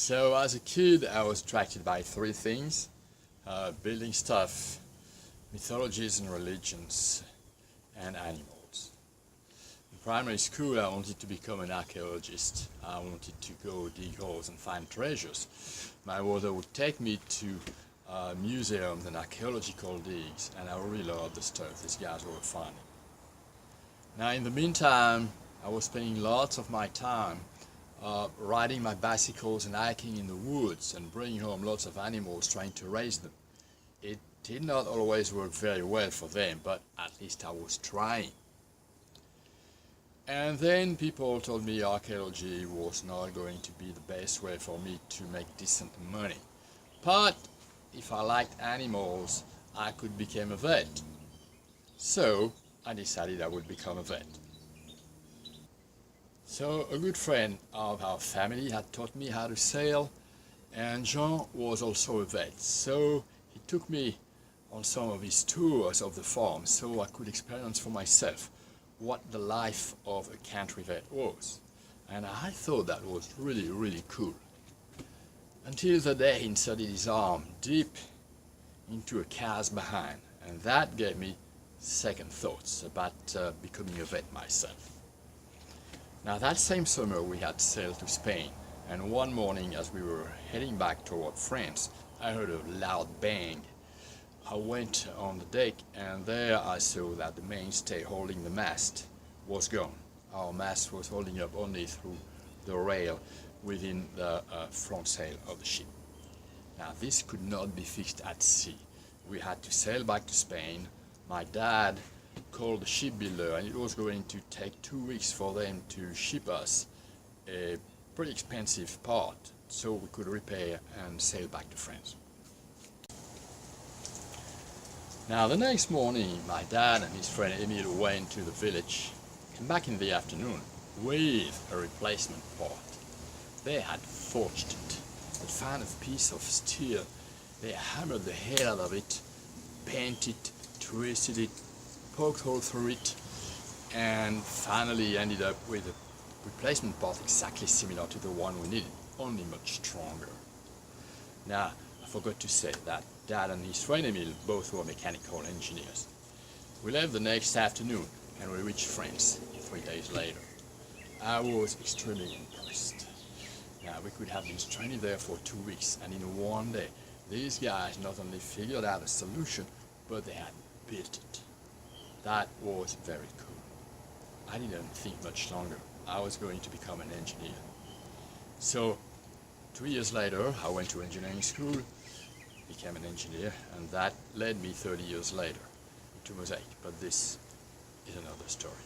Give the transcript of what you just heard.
So as a kid, I was attracted by three things: building stuff, mythologies and religions, and animals. In primary school, I wanted to become an archaeologist. I wanted to go dig holes and find treasures. My mother would take me to museums and archaeological digs, and I really loved the stuff these guys were finding. Now, in the meantime, I was spending lots of my time riding my bicycles and hiking in the woods and bringing home lots of animals, trying to raise them. It did not always work very well for them, but at least I was trying. And then people told me archaeology was not going to be the best way for me to make decent money. But if I liked animals, I could become a vet. So I decided I would become a vet. So a good friend of our family had taught me how to sail, and Jean was also a vet. So he took me on some of his tours of the farm so I could experience for myself what the life of a country vet was. And I thought that was really, really cool. Until the day he inserted his arm deep into a cow's behind, and that gave me second thoughts about becoming a vet myself. Now that same summer we had sailed to Spain, and one morning as we were heading back toward France, I heard a loud bang. I went on the deck, and there I saw that the mainstay holding the mast was gone. Our mast was holding up only through the rail within the front sail of the ship. Now this could not be fixed at sea. We had to sail back to Spain. My dad called the shipbuilder, and it was going to take 2 weeks for them to ship us a pretty expensive part so we could repair and sail back to France. Now the next morning, my dad and his friend Emile went to the village, came back in the afternoon with a replacement part. They had forged it. They found a piece of steel. They hammered the hell out of it, bent it, twisted it, poked hole through it, and finally ended up with a replacement part exactly similar to the one we needed, only much stronger. Now, I forgot to say that Dad and his friend Emile both were mechanical engineers. We left the next afternoon and we reached France 3 days later. I was extremely impressed. Now, we could have been stranded there for 2 weeks, and in one day, these guys not only figured out a solution, but they had built it. That was very cool. I didn't think much longer. I was going to become an engineer. So 2 years later, I went to engineering school, became an engineer, and that led me 30 years later to Mosaics. But this is another story.